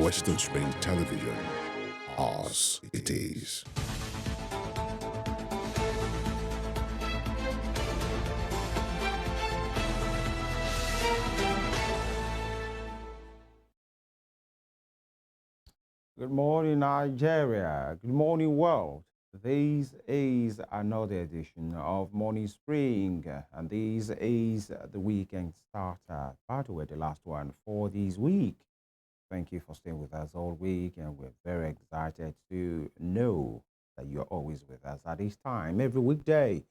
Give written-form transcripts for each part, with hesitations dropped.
watch it on screen television. Ours it is. Good morning, Nigeria. Good morning, world. This is another edition of Morning Spring, and this is the weekend starter. By the way, the last one for this week. Thank you for staying with us all week, and we're very excited to know that you're always with us at this time every weekday,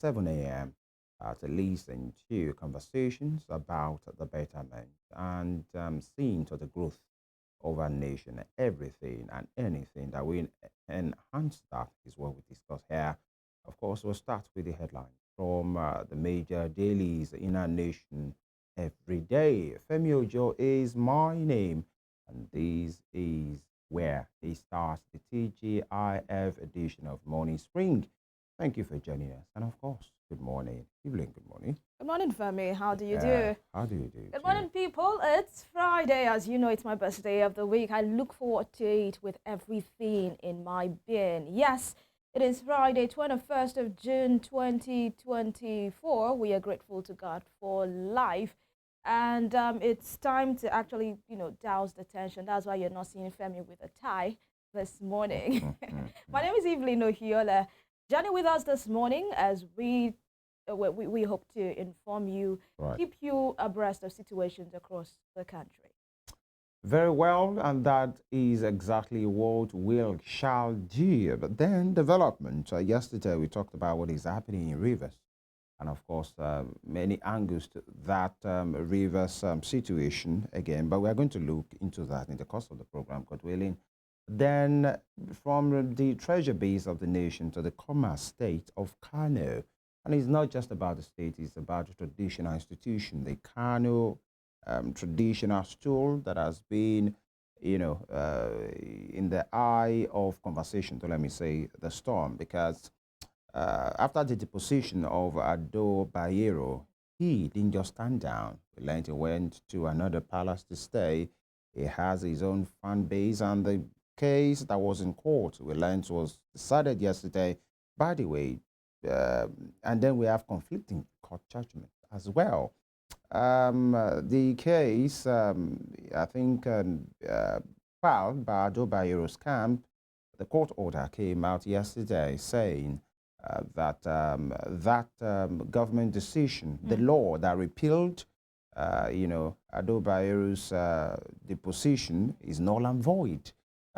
7 a.m. To listen to conversations about the betterment and seeing to the growth of our nation. Everything and anything that will enhance that is what we discuss here. Of course, we'll start with the headlines from the major dailies in our nation every day. Femi Ojo is my name, and this is where he starts the TGIF edition of Morning Spring. Thank you for joining us. And of course, good morning. Evelyn, good morning. Good morning, Femi. How do you do? How do you do? Good morning, people. It's Friday. As you know, it's my birthday of the week. I look forward to it with everything in my being. Yes, it is Friday, 21st of June, 2024. We are grateful to God for life. And it's time to actually, douse the tension. That's why you're not seeing Femi with a tie this morning. My name is Evelyn Ohiolei. Journey with us this morning as we hope to inform you, keep you abreast of situations across the country. Very well, and that is exactly what we shall do. But then development. Yesterday we talked about what is happening in Rivers, and of course many angles to that Rivers situation again. But we are going to look into that in the course of the program, God willing. Then from the treasure base of the nation to the commerce state of Kano. And it's not just about the state, it's about the traditional institution, the Kano traditional stool that has been, in the eye of conversation, to let me say, the storm. Because after the deposition of Ado Bayero, he didn't just stand down. He went to another palace to stay. He has his own fan base, and the case that was in court, we learned, was decided yesterday. By the way, and then we have conflicting court judgment as well. The case, I think, filed by Ado Bayero's camp, the court order came out yesterday saying that government decision, the law that repealed, Ado Bayero's deposition is null and void.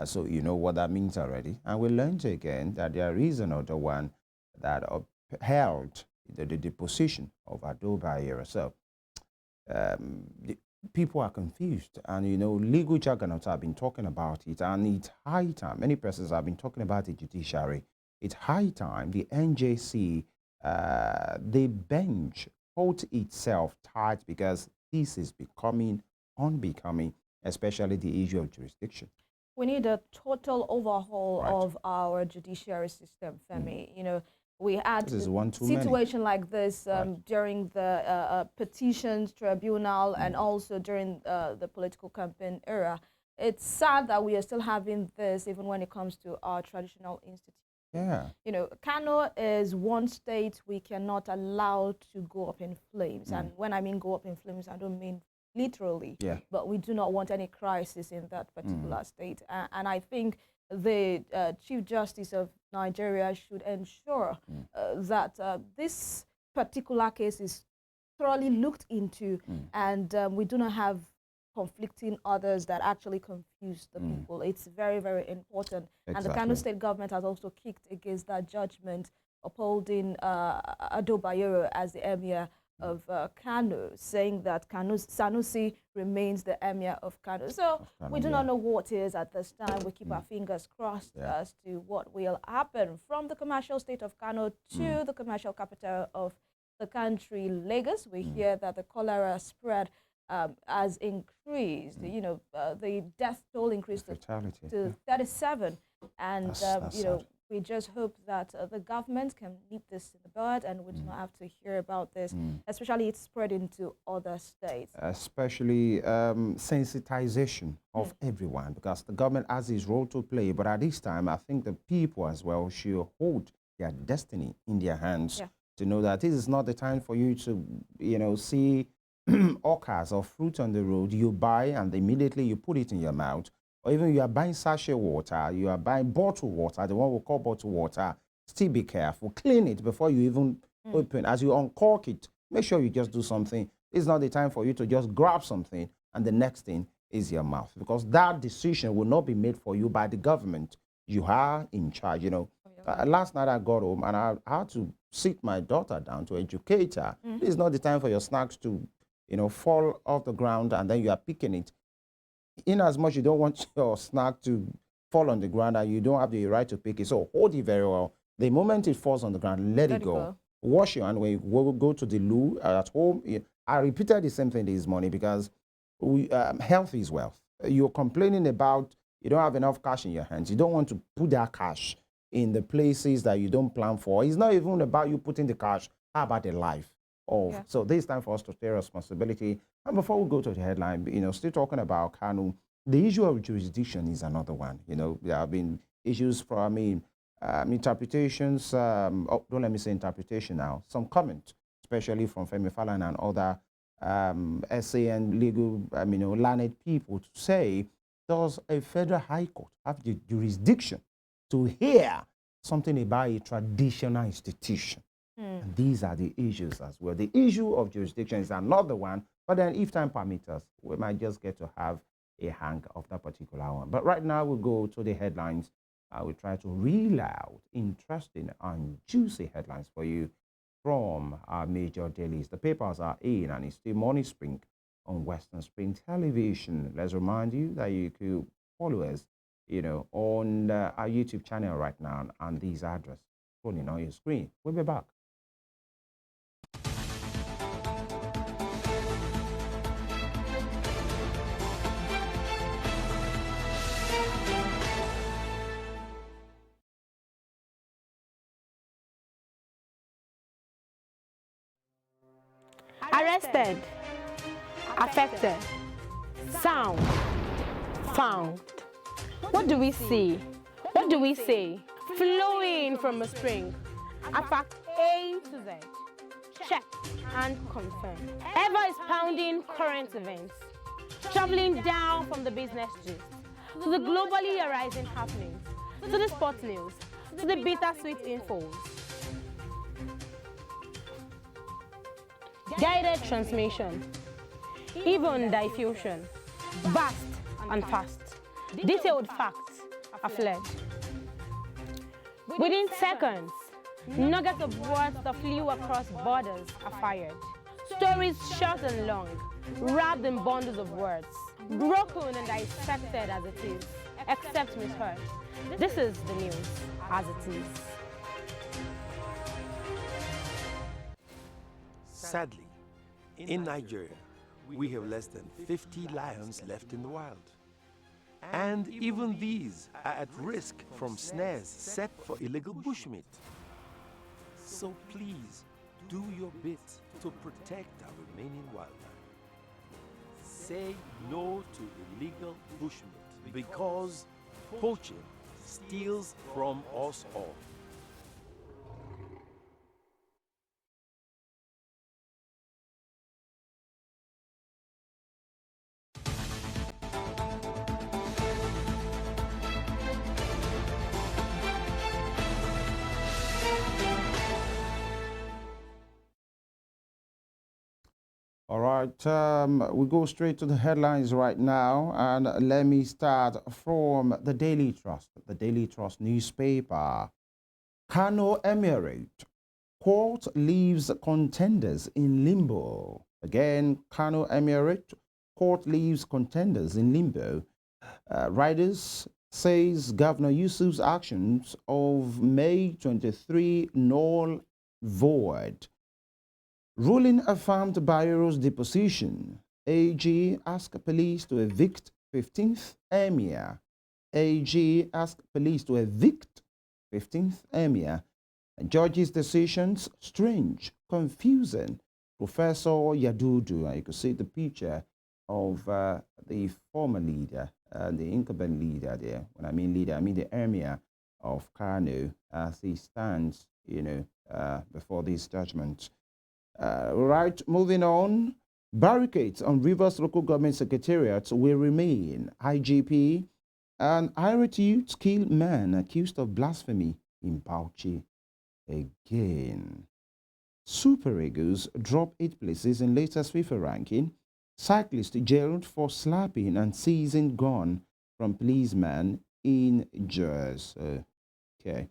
So you know what that means already. And we learned again that there is another one that upheld the deposition of Ado Bayero. So people are confused, and legal juggernauts have been talking about it, and it's high time. Many persons have been talking about the judiciary. It's high time the NJC, the bench, hold itself tight, because this is becoming unbecoming, especially the issue of jurisdiction. We need a total overhaul of our judiciary system, Femi. We had a situation like this during the petitions tribunal and also during the political campaign era. It's sad that we are still having this even when it comes to our traditional institutions. Yeah. Kano is one state we cannot allow to go up in flames. And when I mean go up in flames, I don't mean literally, but we do not want any crisis in that particular state. And I think the Chief Justice of Nigeria should ensure that this particular case is thoroughly looked into, and we do not have conflicting others that actually confuse the people. It's very, very important. Exactly. And the Kano state government has also kicked against that judgment, upholding Ado Bayero as the emir of Kano, saying that Sanusi remains the emir of Kano. So we do not know what is at this time. We keep our fingers crossed as to what will happen. From the commercial state of Kano to the commercial capital of the country, Lagos, we hear that the cholera spread has increased. The death toll increased to 37, and We just hope that the government can nip this in the bud and we do not have to hear about this, especially it's spreading to other states. Especially sensitization of everyone, because the government has its role to play. But at this time, I think the people as well should hold their destiny in their hands to know that this is not the time for you to, see orchards or fruit on the road. You buy and immediately you put it in your mouth. Or even you are buying sachet water, you are buying bottled water, the one we call bottled water. Still be careful. Clean it before you even open. As you uncork it, make sure you just do something. It's not the time for you to just grab something and the next thing is your mouth, because that decision will not be made for you by the government. You are in charge, last night I got home and I had to sit my daughter down to educate her. This is not the time for your snacks to, fall off the ground and then you are picking it. In as much you don't want your snack to fall on the ground and you don't have the right to pick it, so hold it very well. The moment it falls on the ground, let it go. Wash your hand when you go to the loo at home. I repeated the same thing this morning because health is wealth. You're complaining about you don't have enough cash in your hands. You don't want to put that cash in the places that you don't plan for. It's not even about you putting the cash. How about the life? So this is time for us to take responsibility. And before we go to the headline, still talking about Kanu, the issue of jurisdiction is another one. There have been issues from, interpretations. Don't let me say interpretation now. Some comment, especially from Femi and other SAN legal, learned people to say, does a federal high court have the jurisdiction to hear something about a traditional institution? And these are the issues as well. The issue of jurisdiction is another one, but then if time permits us, we might just get to have a hang of that particular one. But right now we'll go to the headlines. We'll try to reel out interesting and juicy headlines for you from our major dailies. The papers are in, and it's still Morning Spring on Western Spring Television. Let's remind you that you could follow us, on our YouTube channel right now, and these address scrolling on your screen. We'll be back. Arrested, affected, sound, found. What do we see? What do we say? Flowing from a spring. A fact A to Z. Check and confirm. Ever is pounding current events. Traveling down from the business gist to the globally arising happenings, to the sports news, to the bittersweet infos. Guided transmission, even diffusion, vast and fast, detailed facts are fled. Within seconds, nuggets of words that flew across borders are fired. Stories short and long, wrapped in bundles of words, broken and dissected as it is, except misheard. This is the news as it is. Sadly, in Nigeria, we have less than 50 lions left in the wild. And even these are at risk from snares set for illegal bushmeat. So please, do your bit to protect our remaining wildlife. Say no to illegal bushmeat, because poaching steals from us all. All right, we go straight to the headlines right now, and let me start from the Daily Trust newspaper. Kano Emirate, court leaves contenders in limbo. Again, Kano Emirate, court leaves contenders in limbo. Riders says Governor Yusuf's actions of May 23 null void. Ruling affirmed Bayero's deposition. AG asked police to evict 15th Emir. AG asked police to evict 15th Emir. Judge's decisions strange, confusing. Professor Yadudu, you could see the picture of the former leader, the incumbent leader there. When I mean leader, I mean the Emir of Kano as he stands, before this judgment. Right, moving on. Barricades on Rivers Local Government Secretariat will remain. IGP and irate youths kill man accused of blasphemy in Bauchi. Again. Super Eagles drop 8 places in latest FIFA ranking. Cyclist jailed for slapping and seizing gun from policeman in Jersey. Okay.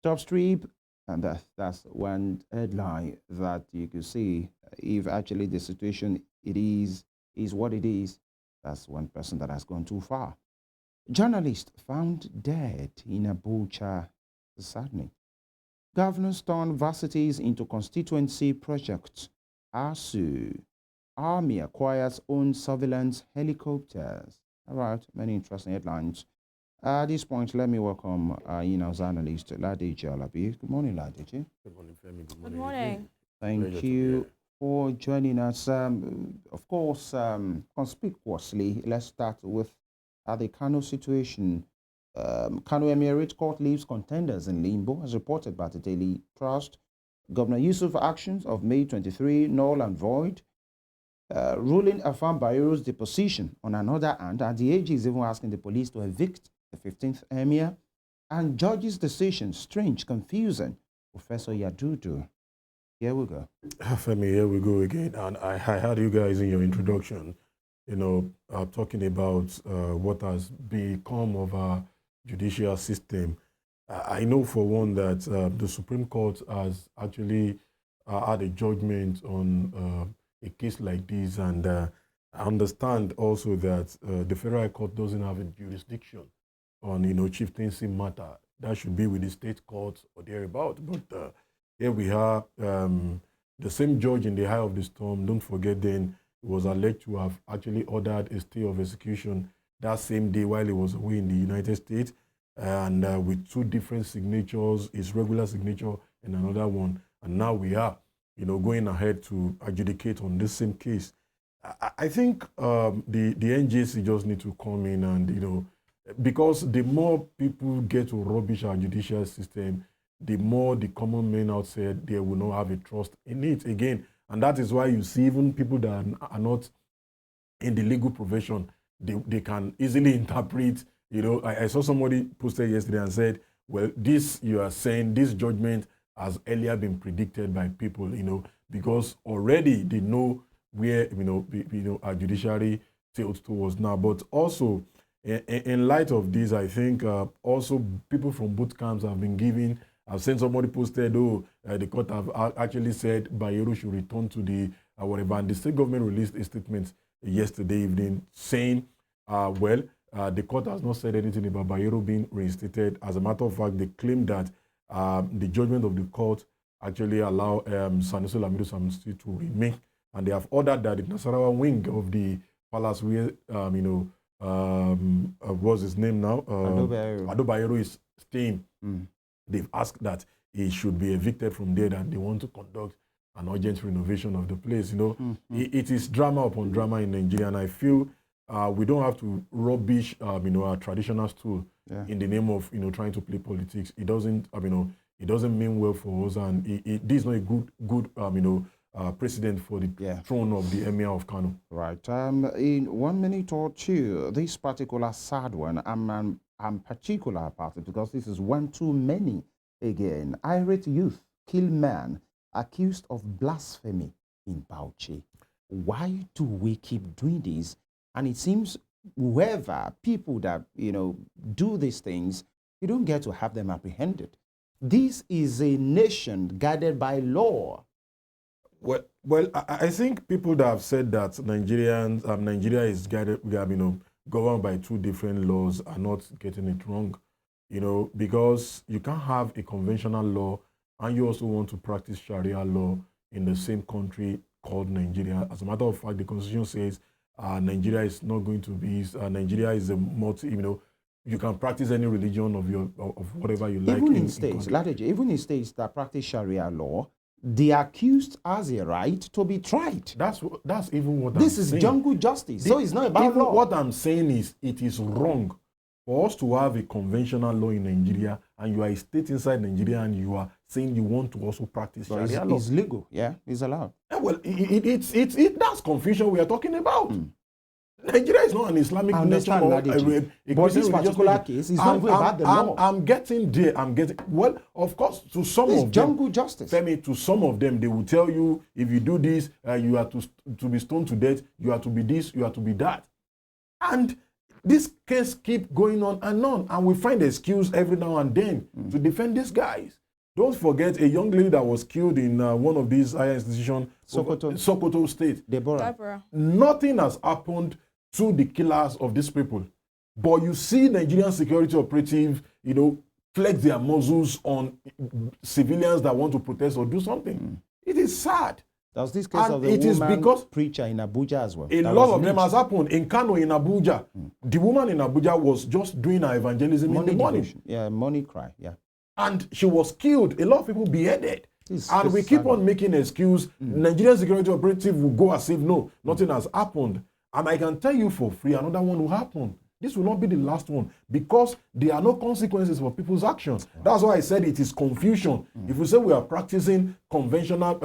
Top strip, and that's one headline that you could see. If actually the situation is what it is, that's one person that has gone too far. Journalist found dead in Abuja. Saddening. Governors turn varsities into constituency projects. ASU. Army acquires own surveillance helicopters. All right, many interesting headlines. At this point, let me welcome in-house analyst Ladeji Alabi. Good morning, Ladeji. Good morning, Femi. Good morning. Thank you for joining us. Of course, conspicuously, let's start with the Kano situation. Kano Emirate Court leaves contenders in limbo, as reported by the Daily Trust. Governor Yusuf's actions of May 23 null and void. Ruling affirmed Bayero's deposition. On another hand, and the AG is even asking the police to evict the 15th Emir. And judge's decision, strange, confusing. Professor Yadudu. Here we go. Femi, here we go again. And I heard you guys in your introduction, talking about what has become of our judicial system. I know for one that the Supreme Court has actually had a judgment on a case like this, and I understand also that the Federal Court doesn't have a jurisdiction on chieftaincy matter. That should be with the state courts or thereabout. But here we are, the same judge in the eye of the storm. Don't forget, then he was alleged to have actually ordered a stay of execution that same day while he was away in the United States, and with 2 different signatures, his regular signature and another one. And now we are, going ahead to adjudicate on this same case. I think the NJC just need to come in and, because the more people get to rubbish our judicial system, the more the common men outside there will not have a trust in it again. And that is why you see even people that are not in the legal profession, they can easily interpret. I saw somebody posted yesterday and said, well, this you are saying, this judgment has earlier been predicted by people, because already they know where, our judiciary tilts towards now. But also, in light of this, I think also people from both camps have been giving. I've seen somebody posted, the court have actually said Bayero should return to the whatever. And the state government released a statement yesterday evening saying, the court has not said anything about Bayero being reinstated. As a matter of fact, they claim that the judgment of the court actually allow Sanusi Lamido Sanusi to remain. And they have ordered that the Nasarawa wing of the palace where, what's his name now? Ado Bayero is staying. They've asked that he should be evicted from there, that they want to conduct an urgent renovation of the place. It is drama upon drama in Nigeria, and I feel we don't have to rubbish, our traditional stool in the name of, trying to play politics. It doesn't, it doesn't mean well for us, and this is not a good, precedent for the throne of the Emir of Kano. Right. In 1 minute or two, this particular sad one, I'm particular about it because this is one too many. Again, irate youth kill man accused of blasphemy in Bauchi. Why do we keep doing this? And it seems whoever, people that, do these things, you don't get to have them apprehended. This is a nation guided by law. Well, I think people that have said that Nigeria is guided, governed by 2 different laws are not getting it wrong, because you can't have a conventional law and you also want to practice Sharia law in the same country called Nigeria. As a matter of fact, the Constitution says Nigeria is not going to be, Nigeria is a you can practice any religion of whatever you like. Even in states, Ladeji, even in states that practice Sharia law, the accused has a right to be tried. That's even what this I'm is saying. jungle justice. So it's not about even law. What I'm saying is it is wrong for us to have a conventional law in Nigeria, and you are a state inside Nigeria, and you are saying you want to also practice Sharia law. It's legal, yeah, it's allowed. Yeah, well, that's confusion we are talking about. Nigeria is not an Islamic nation or but this particular case is not about the law. I'm getting there. Well, of course, to some of them, jungle justice. Femi, to some of them, they will tell you if you do this, you are to be stoned to death. You are to be this. You are to be that. And this case keep going on, and we find excuse every now and then to defend these guys. Don't forget a young lady that was killed in one of these higher institutions, Sokoto State. Deborah. Nothing has happened to the killers of these people. But you see Nigerian security operatives, flex their muscles on civilians that want to protest or do something. It is sad. Does this case of the woman preacher in Abuja as well? A lot of them has happened. In Kano, in Abuja, the woman in Abuja was just doing her evangelism in the morning. Yeah, morning cry, yeah. And she was killed. A lot of people beheaded. And we keep on making excuse. Nigerian security operative will go as if, no, nothing has happened. And I can tell you for free, another one will happen. This will not be the last one because there are no consequences for people's actions. That's why I said it is confusion. If we say we are practicing conventional,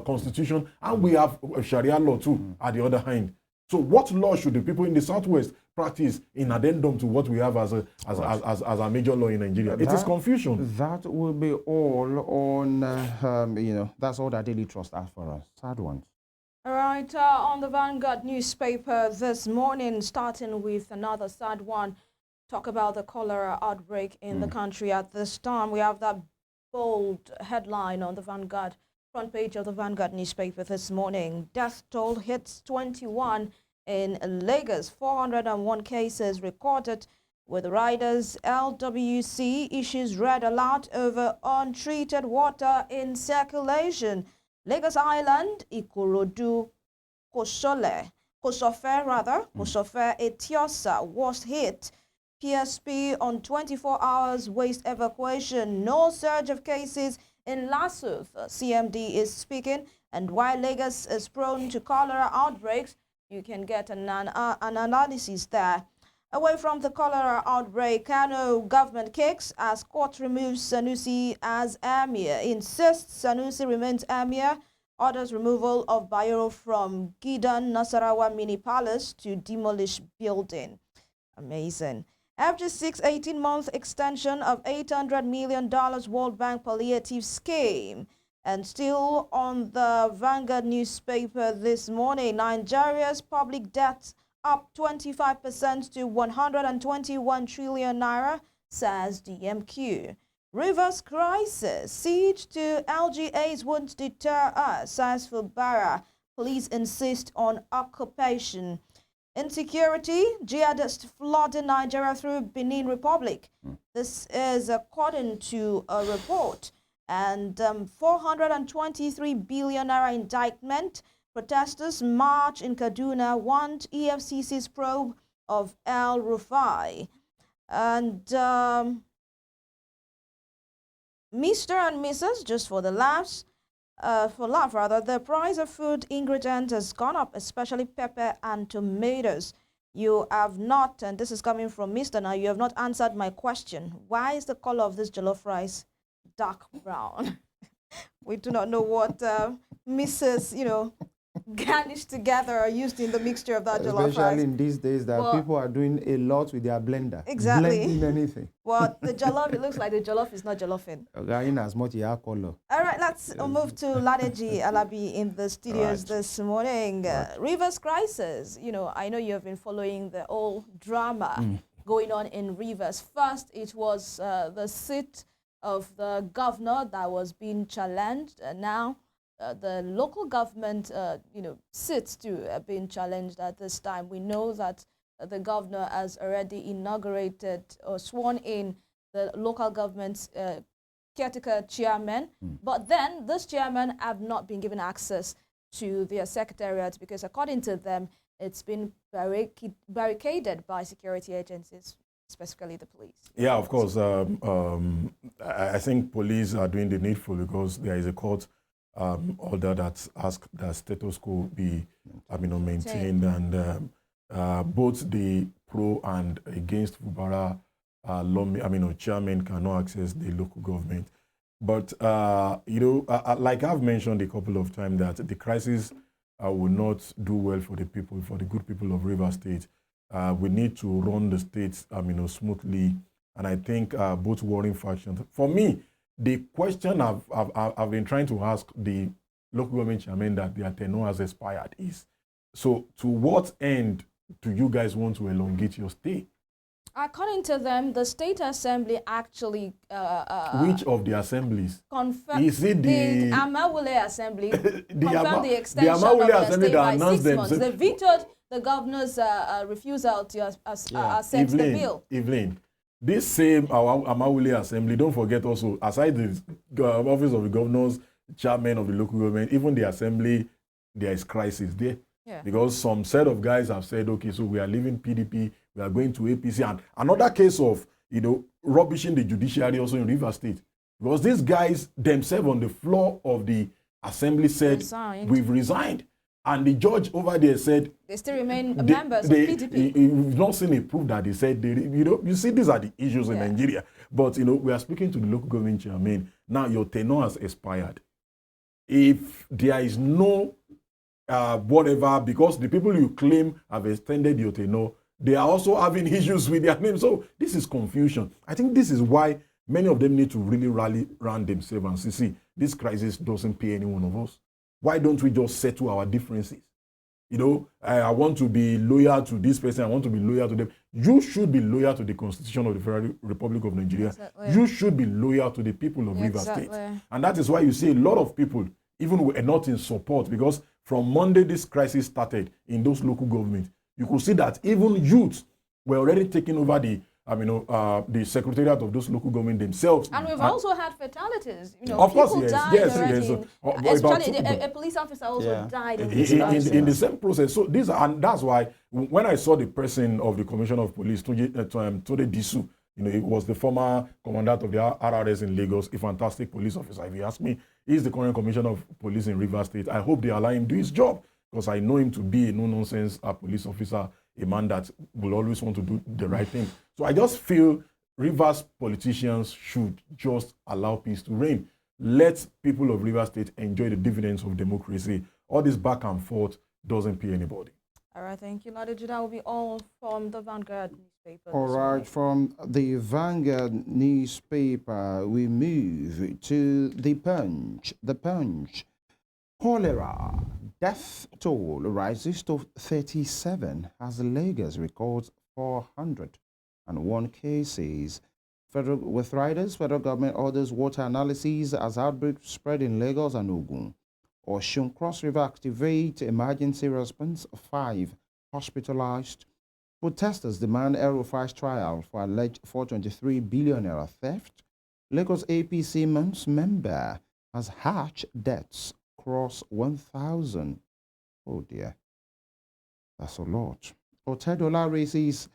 constitution, and we have Sharia law too at the other hand. So what law should the people in the Southwest practice in addendum to what we have as a major law in Nigeria? It is confusion. That will be all on, that's all that Daily Trust has for us. Sad ones. All right, on the Vanguard newspaper this morning, starting with another sad one, talk about the cholera outbreak in the country at this time. We have that bold headline on the Vanguard, front page of the Vanguard newspaper this morning. Death toll hits 21 in Lagos, 401 cases recorded, with riders. LWC issues red alert over untreated water in circulation. Lagos Island, Ikorodu, Kosofe, Etiosa was hit. PSP on 24 hours waste evacuation. No surge of cases in Lasuf. CMD is speaking. And while Lagos is prone to cholera outbreaks, you can get an analysis there. Away from the cholera outbreak, Kano government kicks as court removes Sanusi as emir. Insists Sanusi remains emir. Orders removal of Bayero from Gidan Nasarawa mini palace to demolish building. Amazing. After 18-month extension of $800 million World Bank palliative scheme. And still on the Vanguard newspaper this morning, Nigeria's public debt up 25% to 121 trillion naira, says DMQ. Rivers crisis, siege to LGAs won't deter us, says Fubara. Police insist on occupation. Insecurity, jihadists flooding Nigeria through Benin Republic. This is according to a report. And 423 billion naira indictment. Protesters march in Kaduna want EFCC's probe of El Rufai. And Mr. and Mrs., just for the laughs, the price of food ingredients has gone up, especially pepper and tomatoes. You have not, and this is coming from Mr. Now, you have not answered my question. Why is the color of this jollof rice dark brown? We do not know what Mrs., garnished together or used in the mixture of that jollof rice. Especially in these days that people are doing a lot with their blender. Exactly. Blending anything. Well, the jollof, it looks like the jollof is not jolloфing. As much as color. All right, let's move to Ladeji Alabi in the studios this morning. Rivers crisis. I know you have been following the whole drama going on in Rivers. First, it was the seat of the governor that was being challenged. Now, the local government, seats too have been challenged at this time. We know that the governor has already inaugurated or sworn in the local government's caretaker chairman, but then this chairman have not been given access to their secretariat because according to them, it's been barricaded by security agencies. specifically the police? Yeah, of course. I think police are doing the needful because there is a court order that asks that status quo be, maintained, and both the pro and against Fubara chairman cannot access the local government. But like I've mentioned a couple of times, that the crisis will not do well for the people, for the good people of Rivers State. We need to run the state, smoothly, and I think both warring factions. For me, the question I've been trying to ask the local government chairman that their tenure has expired is, so to what end do you guys want to elongate your stay? According to them, the State Assembly actually... Which of the assemblies? Is it the Ohiolei Assembly confirmed the extension the of their stay by 6 months. They vetoed the governor's refusal to accept the bill. Evelyn, this same Ohiolei Assembly, don't forget also, aside the office of the governor's chairman of the local government, even the assembly, there is crisis there. Yeah. Because some set of guys have said, okay, so we are leaving PDP, we are going to APC, and another case of, rubbishing the judiciary also in Rivers State. Because these guys themselves on the floor of the assembly said, we've resigned. And the judge over there said, they still remain members of PDP. We've not seen a proof that they said, you see, these are the issues in Nigeria. But, we are speaking to the local government chairman. Now your tenure has expired. If there is no whatever, because the people you claim have extended your tenure, they are also having issues with their name. So this is confusion. I think this is why many of them need to really rally around themselves and see, this crisis doesn't pay any one of us. Why don't we just settle our differences? I want to be loyal to this person, I want to be loyal to them. You should be loyal to the Constitution of the Federal Republic of Nigeria. Exactly. You should be loyal to the people of Rivers State. And that is why you see a lot of people, even were not in support, because from Monday this crisis started in those local governments. You could see that even youths were already taking over the secretariat of those local government themselves. And we've also had fatalities. Of course, people died already. Especially a police officer also died in the same process. So and that's why when I saw the person of the Commissioner of Police, Tode Disu, he was the former commandant of the RRS in Lagos, a fantastic police officer. If you ask me, he's the current Commissioner of Police in Rivers State. I hope they allow him do his job, because I know him to be a no-nonsense police officer, a man that will always want to do the right thing. So I just feel Rivers politicians should just allow peace to reign. Let people of Rivers State enjoy the dividends of democracy. All this back and forth doesn't pay anybody. All right, thank you, Ladeji. That will be all from the Vanguard newspaper. All right, from the Vanguard newspaper, we move to the Punch. The Punch. Cholera death toll rises to 37 as Lagos records 401 cases. With riders, federal government orders water analyses as outbreak spread in Lagos and Ogun. Osun Cross River activate emergency response, 5 hospitalized. Protesters demand El-Rufai's trial for alleged 423 billion naira theft. Lagos APC months member has hatched deaths cross 1,000. Oh dear, that's a lot. Otedola raises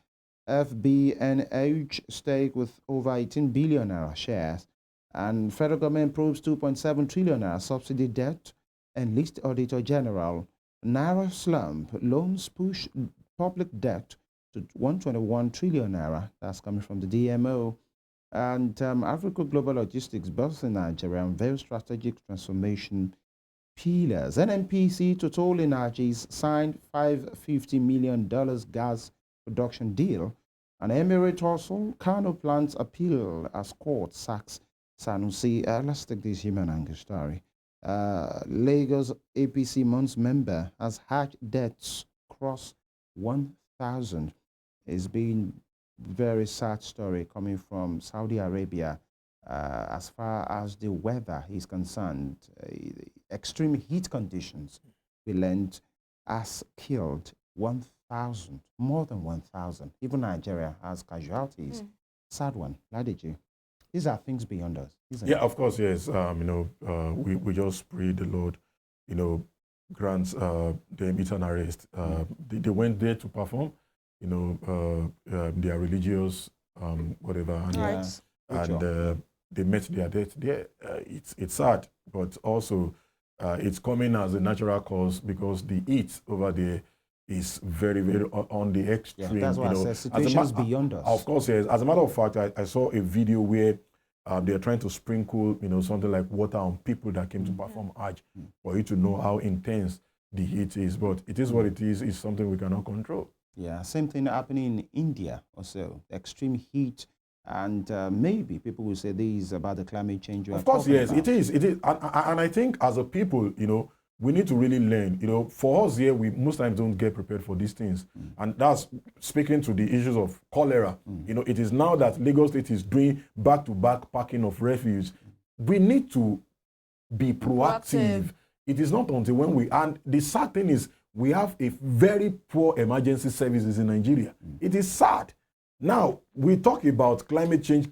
FBNH stake with over 18 billion naira shares, and federal government proves 2.7 trillion naira subsidy debt. And list Auditor General, Naira slump, loans push public debt to 121 trillion naira. That's coming from the DMO. And Africa Global Logistics, both in Nigeria, unveil strategic transformation pillars. NNPC Total Energies signed $550 million gas production deal. And Emirate also, Kano plants appeal as court sacks Sanusi. Let's take this human angle story. Lagos APC months member has hatched debts cross 1,000. It's been very sad story coming from Saudi Arabia. As far as the weather is concerned, extreme heat conditions, we learned, has killed 1,000, more than 1,000. Even Nigeria has casualties. Sad one. Ladeji, these are things beyond us, isn't it? Of course, yes. We just pray the Lord, grants them eternal rest. They went there to perform, their religious whatever. And, Right. and they met their death there. It's sad, but also it's coming as a natural cause because the heat over there is very, very on the extreme. Yeah, that's why I said situations beyond us. Of course, yes. As a matter of fact, I saw a video where they're trying to sprinkle, something like water on people that came to perform Hajj for you to know how intense the heat is. But it is what it is. It's something we cannot control. Yeah, same thing happening in India also. Extreme heat. And maybe people will say this is about the climate change. Of course, yes, it is. It is. And I think as a people, we need to really learn. For us here, we most times don't get prepared for these things. And that's speaking to the issues of cholera. It is now that Lagos State is doing back-to-back packing of refuse. We need to be proactive. It is not until when and the sad thing is we have a very poor emergency services in Nigeria. It is sad. Now, we talk about climate change.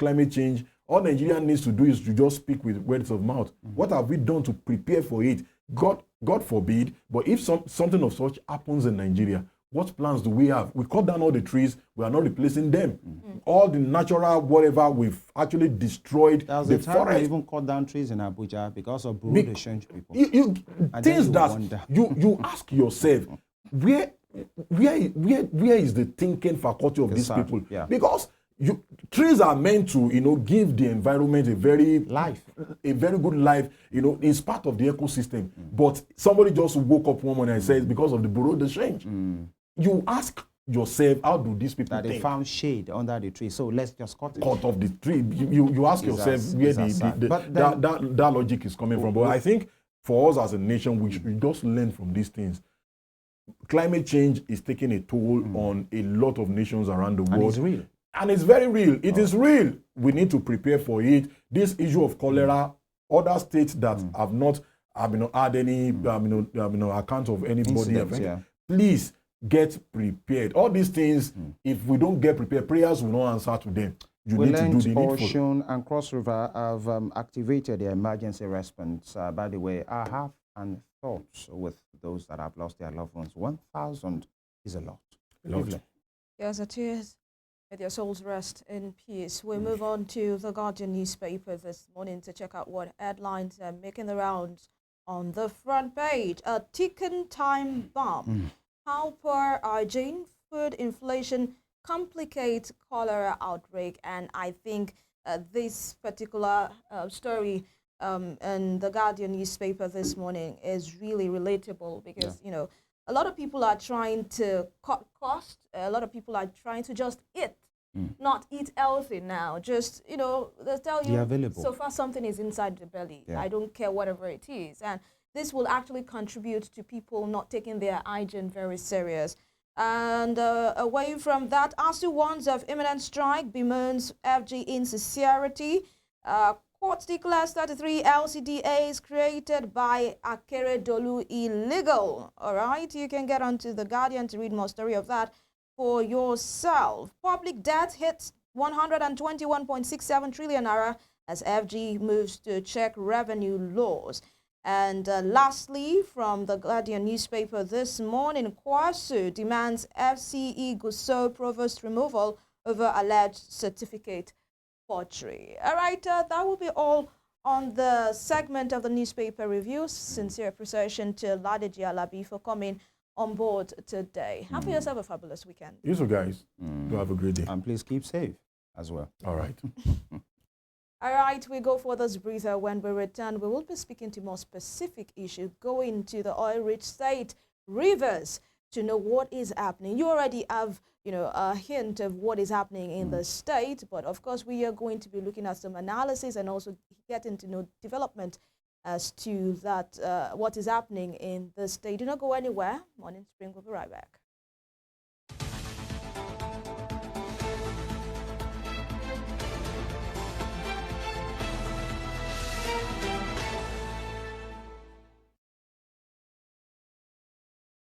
All Nigeria needs to do is to just speak with words of mouth. What have we done to prepare for it? God forbid, but if something of such happens in Nigeria, what plans do we have? We cut down all the trees. We are not replacing them. All the natural whatever, we've actually destroyed there was the a time forest. we even cut down trees in Abuja because of Bureau de change people. Things that you ask yourself, where is the thinking faculty of these people? Yeah. Because trees are meant to give the environment a very good life. It's part of the ecosystem. But somebody just woke up one morning and says because of the Bureau de change. You ask yourself, how do these people that they think? found shade under the tree, so let's just cut off the tree. You ask yourself where that logic is coming from. But I think for us as a nation, we should just learn from these things. Climate change is taking a toll on a lot of nations around the world. And it's real. And it's very real. It is real. We need to prepare for it. This issue of cholera, other states that have not had any account of anybody affected, please get prepared. All these things, if we don't get prepared, prayers will not answer to them. You need to do the needful. Ocean and Cross River have activated their emergency response. By the way, I have thoughts with those that have lost their loved ones. 1,000 is a lot. Yes, it is. May their souls rest in peace. We move on to the Guardian newspaper this morning to check out what headlines are making the rounds on the front page. A ticking time bomb. How poor hygiene, food inflation complicates cholera outbreak. And I think this particular story in the Guardian newspaper this morning is really relatable because, a lot of people are trying to cut costs. A lot of people are trying to just eat, not eat healthy now. Just, they'll tell you, so far something is inside the belly. I don't care whatever it is. And this will actually contribute to people not taking their hygiene very serious. And away from that, ASU warns of imminent strike, bemoans FG insincerity. Court declares 33 LCDAs created by Akeredolu illegal. All right, you can get onto The Guardian to read more story of that for yourself. Public debt hits 121.67 trillion naira as FG moves to check revenue laws. And lastly, from the Guardian newspaper this morning, Kwasu demands FCE Gusau provost removal over alleged certificate forgery. All right, that will be all on the segment of the newspaper review. Sincere appreciation to Ladeji Alabi for coming on board today. Have yourself a fabulous weekend. You too, guys. Do have a great day. And please keep safe as well. All right. All right, we go for this breather. When we return, we will be speaking to more specific issues, going to the oil-rich state, Rivers, to know what is happening. You already have, a hint of what is happening in the state, but of course, we are going to be looking at some analysis and also getting to know development as to that, what is happening in the state. Do not go anywhere. Morning Spring will be right back.